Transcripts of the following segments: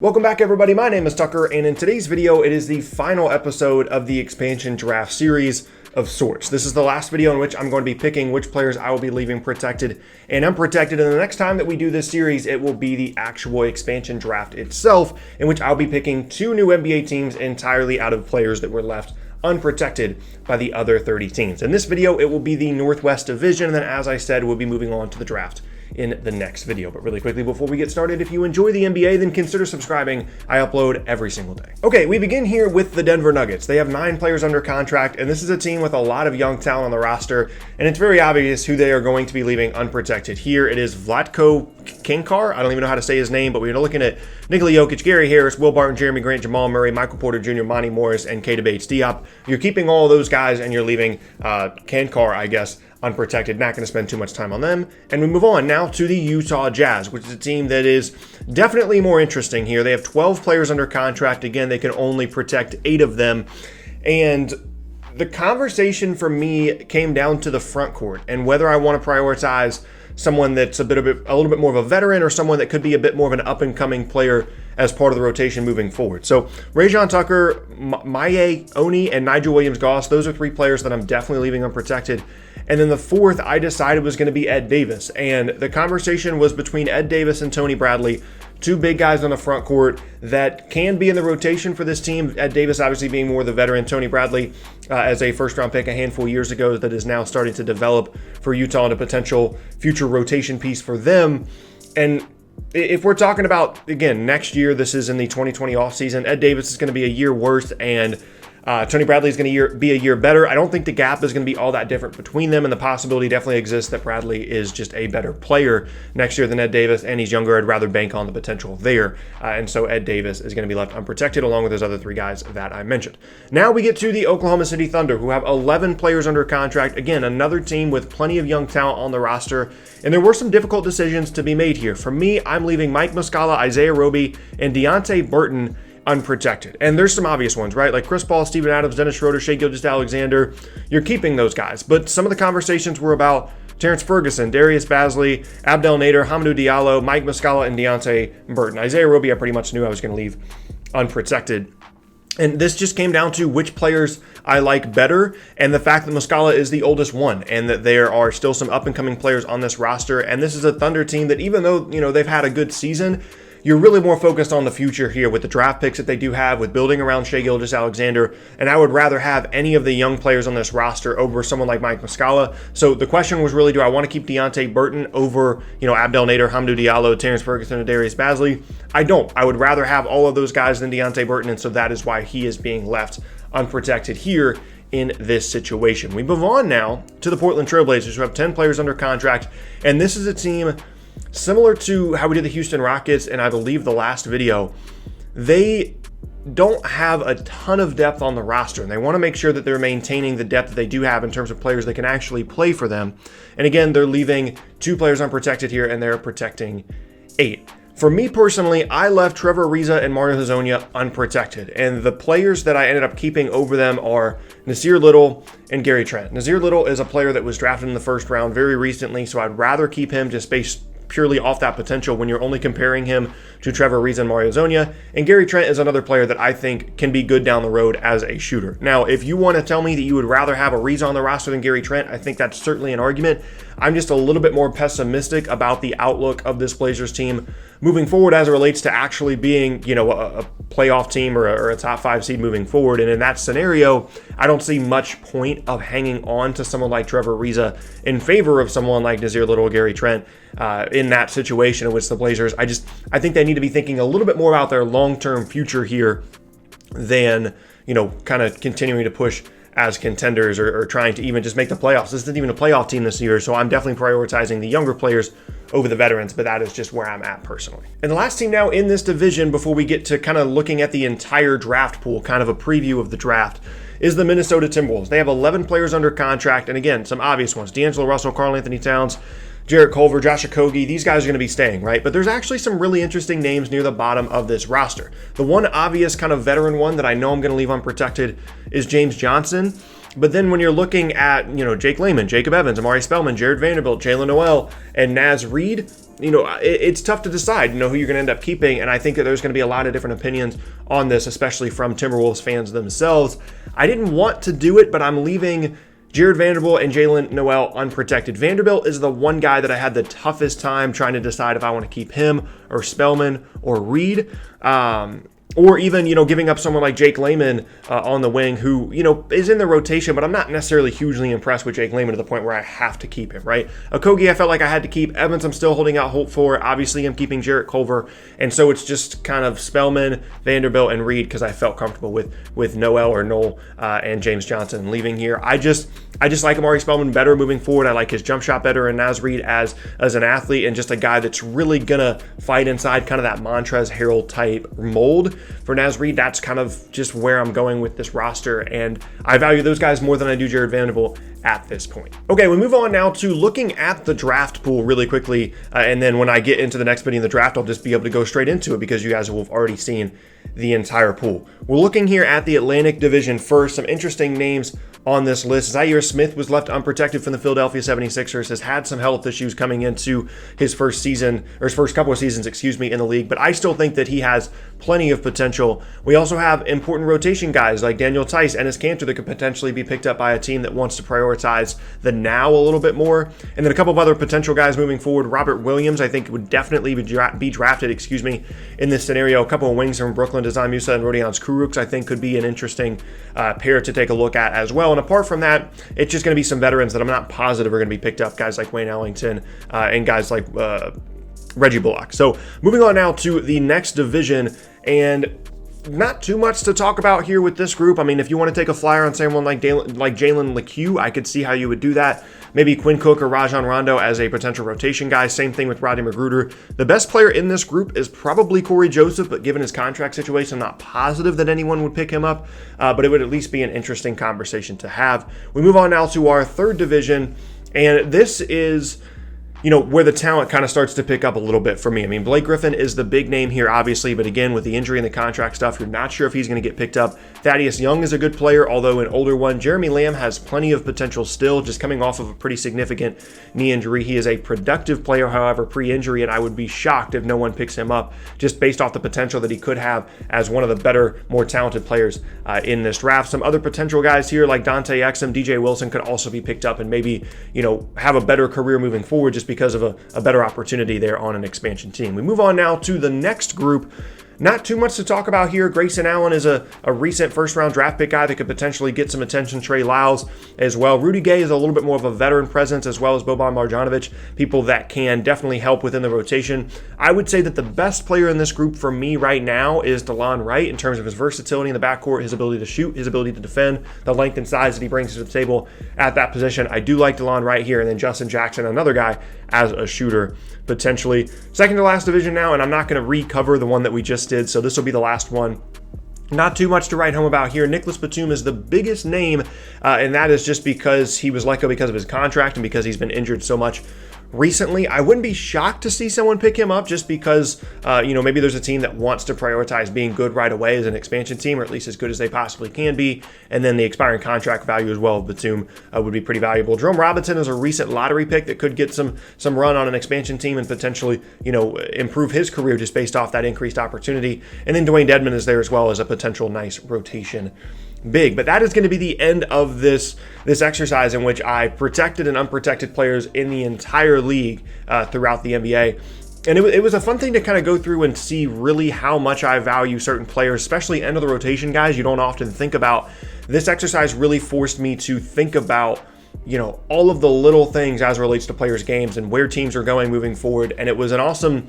Welcome back, everybody. My name is Tucker, and in today's video, it is the final episode of the expansion draft series of sorts. This is the last video in which I'm going to be picking which players I will be leaving protected and unprotected, and the next time that we do this series, it will be the actual expansion draft itself, in which I'll be picking two new NBA teams entirely out of players that were left unprotected by the other 30 teams. In this video, it will be the Northwest Division, and then as I said, we'll be moving on to the draft in the next video. But really quickly, before we get started, if you enjoy the NBA, then consider subscribing. I upload every single day. Okay, we begin here with the Denver Nuggets. They have 9 players under contract, and this is a team with a lot of young talent on the roster, and it's very obvious who they are going to be leaving unprotected here. It is Vlatko Kinkar. I don't even know how to say his name, but we're looking at Nikola Jokic, Gary Harris, Will Barton, Jeremy Grant, Jamal Murray, Michael Porter Jr., Monty Morris, and Keita Bates-Diop. You're keeping all of those guys, and you're leaving Kinkar, I guess, unprotected. Not going to spend too much time on them. And we move on now to the Utah Jazz, which is a team that is definitely more interesting here. They have 12 players under contract. Again, they can only protect 8 of them. And the conversation for me came down to the front court and whether I want to prioritize someone that's a little bit more of a veteran or someone that could be a bit more of an up-and-coming player as part of the rotation moving forward. So Rajon Tucker, Maye Oni, and Nigel Williams-Goss, those are 3 players that I'm definitely leaving unprotected. And then the fourth I decided was going to be Ed Davis. And the conversation was between Ed Davis and Tony Bradley, 2 big guys on the front court that can be in the rotation for this team. Ed Davis obviously being more the veteran. Tony Bradley as a first-round pick a handful of years ago that is now starting to develop for Utah and a potential future rotation piece for them. And if we're talking about, again, next year, this is in the 2020 offseason, Ed Davis is going to be a year worse, and Tony Bradley is going to be a year better. I don't think the gap is going to be all that different between them, and the possibility definitely exists that Bradley is just a better player next year than Ed Davis, and he's younger. I'd rather bank on the potential there. And so Ed Davis is going to be left unprotected along with those other 3 guys that I mentioned. Now we get to the Oklahoma City Thunder, who have 11 players under contract. Again, another team with plenty of young talent on the roster, and there were some difficult decisions to be made here. For me, I'm leaving Mike Muscala, Isaiah Roby, and Deonte Burton unprotected. And there's some obvious ones, right? Like Chris Paul, Steven Adams, Dennis Schroeder, Shai Gilgeous-Alexander. You're keeping those guys. But some of the conversations were about Terrence Ferguson, Darius Bazley, Abdel Nader, Hamidou Diallo, Mike Muscala, and Deonte Burton. Isaiah Roby, I pretty much knew I was going to leave unprotected. And this just came down to which players I like better, and the fact that Muscala is the oldest one, and that there are still some up-and-coming players on this roster. And this is a Thunder team that, even though they've had a good season, you're really more focused on the future here with the draft picks that they do have, with building around Shai Gilgeous-Alexander, and I would rather have any of the young players on this roster over someone like Mike Muscala. So the question was really, do I want to keep Deonte Burton over, Abdel Nader, Hamidou Diallo, Terrence Ferguson, and Darius Bazley? I don't. I would rather have all of those guys than Deonte Burton, and so that is why he is being left unprotected here in this situation. We move on now to the Portland Trailblazers, who have 10 players under contract, and this is a team similar to how we did the Houston Rockets, and I believe the last video. They don't have a ton of depth on the roster, and they want to make sure that they're maintaining the depth that they do have in terms of players that can actually play for them. And again, they're leaving 2 players unprotected here, and they're protecting 8. For me personally, I left Trevor Ariza and Mario Hezonja unprotected, and the players that I ended up keeping over them are Nasir Little and Gary Trent. Nasir Little is a player that was drafted in the first round very recently, so I'd rather keep him just based purely off that potential when you're only comparing him to Trevor Ariza and Mario Hezonja. And Gary Trent is another player that I think can be good down the road as a shooter. Now, if you want to tell me that you would rather have Ariza on the roster than Gary Trent, I think that's certainly an argument. I'm just a little bit more pessimistic about the outlook of this Blazers team moving forward as it relates to actually being, a playoff team or a top 5 seed moving forward. And in that scenario, I don't see much point of hanging on to someone like Trevor Ariza in favor of someone like Nasir Little or Gary Trent in that situation in which the Blazers, I think they need to be thinking a little bit more about their long-term future here than, kind of continuing to push as contenders or trying to even just make the playoffs. This isn't even a playoff team this year, so I'm definitely prioritizing the younger players over the veterans, but that is just where I'm at personally. And the last team now in this division, before we get to kind of looking at the entire draft pool, kind of a preview of the draft, is the Minnesota Timberwolves. They have 11 players under contract, and again, some obvious ones. D'Angelo Russell, Karl Anthony Towns, Jarrett Culver, Josh Okogie, these guys are going to be staying, right? But there's actually some really interesting names near the bottom of this roster. The one obvious kind of veteran one that I know I'm going to leave unprotected is James Johnson. But then when you're looking at, Jake Layman, Jacob Evans, Amari Spellman, Jared Vanderbilt, Jalen Noel, and Naz Reid, it's tough to decide, who you're going to end up keeping. And I think that there's going to be a lot of different opinions on this, especially from Timberwolves fans themselves. I didn't want to do it, but I'm leaving Jared Vanderbilt and Jalen Noel unprotected. Vanderbilt is the one guy that I had the toughest time trying to decide if I want to keep him or Spellman or Reed. Or even, giving up someone like Jake Layman on the wing who, is in the rotation, but I'm not necessarily hugely impressed with Jake Layman to the point where I have to keep him, right? Okogie, I felt like I had to keep. Evans, I'm still holding out hope for. Obviously, I'm keeping Jarrett Culver. And so it's just kind of Spellman, Vanderbilt, and Reed because I felt comfortable with Noel or Noel and James Johnson leaving here. I just like Amari Spellman better moving forward. I like his jump shot better, and Naz Reid as an athlete and just a guy that's really going to fight inside kind of that Montrezl Harrell type mold. For Naz Reid, that's kind of just where I'm going with this roster, and I value those guys more than I do Jared Vanderbilt at this point. Okay, we move on now to looking at the draft pool really quickly, and then when I get into the next video in the draft, I'll just be able to go straight into it because you guys will have already seen the entire pool. We're looking here at the Atlantic Division first. Some interesting names on this list. Zaire Smith was left unprotected from the Philadelphia 76ers, has had some health issues coming into his first season, or his first couple of seasons, in the league, but I still think that he has plenty of potential. We also have important rotation guys like Daniel Tice, Enes Kanter that could potentially be picked up by a team that wants to prioritize the now a little bit more. And then a couple of other potential guys moving forward. Robert Williams, I think, would definitely be drafted, in this scenario. A couple of wings from Brooklyn, Design Musa and Rodions Kurucs, I think could be an interesting pair to take a look at as well. And apart from that, it's just going to be some veterans that I'm not positive are going to be picked up, guys like Wayne Ellington and guys like Reggie Bullock. So moving on now to the next division, and not too much to talk about here with this group. I mean, if you want to take a flyer on someone like Jalen LeCue, I could see how you would do that. Maybe Quinn Cook or Rajon Rondo as a potential rotation guy. Same thing with Rodney McGruder. The best player in this group is probably Corey Joseph, but given his contract situation, I'm not positive that anyone would pick him up, but it would at least be an interesting conversation to have. We move on now to our third division, and this is where the talent kind of starts to pick up a little bit for me. I mean, Blake Griffin is the big name here, obviously, but again, with the injury and the contract stuff, you're not sure if he's going to get picked up. Thaddeus Young is a good player, although an older one. Jeremy Lamb has plenty of potential still, just coming off of a pretty significant knee injury. He is a productive player, however, pre-injury, and I would be shocked if no one picks him up just based off the potential that he could have as one of the better, more talented players in this draft. Some other potential guys here like Dante Exum, DJ Wilson could also be picked up and maybe, have a better career moving forward just because of a better opportunity there on an expansion team. We move on now to the next group. Not too much to talk about here. Grayson Allen is a recent first-round draft pick guy that could potentially get some attention. Trey Lyles as well. Rudy Gay is a little bit more of a veteran presence, as well as Boban Marjanovic, people that can definitely help within the rotation. I would say that the best player in this group for me right now is DeLon Wright in terms of his versatility in the backcourt, his ability to shoot, his ability to defend, the length and size that he brings to the table at that position. I do like DeLon Wright here, and then Justin Jackson, another guy as a shooter potentially. Second to last division now, and I'm not going to recover the one that we just did, so this will be the last one. Not too much to write home about here. Nicholas Batum is the biggest name, and that is just because he was let go because of his contract and because he's been injured so much recently. I wouldn't be shocked to see someone pick him up just because, maybe there's a team that wants to prioritize being good right away as an expansion team, or at least as good as they possibly can be. And then the expiring contract value as well of Batum would be pretty valuable. Jerome Robinson is a recent lottery pick that could get some run on an expansion team and potentially, improve his career just based off that increased opportunity. And then Dwayne Dedmon is there as well as a potential nice rotation big. But that is going to be the end of this exercise in which I protected and unprotected players in the entire league throughout the NBA. And it was a fun thing to kind of go through and see really how much I value certain players, especially end of the rotation guys you don't often think about. This exercise really forced me to think about all of the little things as it relates to players' games and where teams are going moving forward. And it was an awesome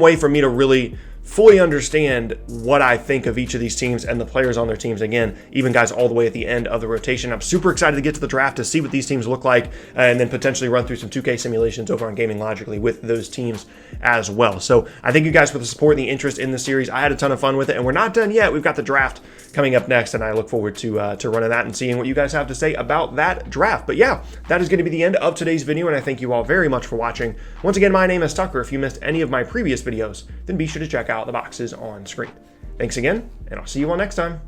way for me to really fully understand what I think of each of these teams and the players on their teams. Again, even guys all the way at the end of the rotation. I'm super excited to get to the draft to see what these teams look like and then potentially run through some 2K simulations over on Gaming Logically with those teams as well. So I thank you guys for the support and the interest in the series. I had a ton of fun with it, and we're not done yet. We've got the draft coming up next, and I look forward to running that and seeing what you guys have to say about that draft. But yeah, that is going to be the end of today's video, and I thank you all very much for watching. Once again, my name is Tucker. If you missed any of my previous videos, then be sure to check out the boxes on screen. Thanks again, and I'll see you all next time.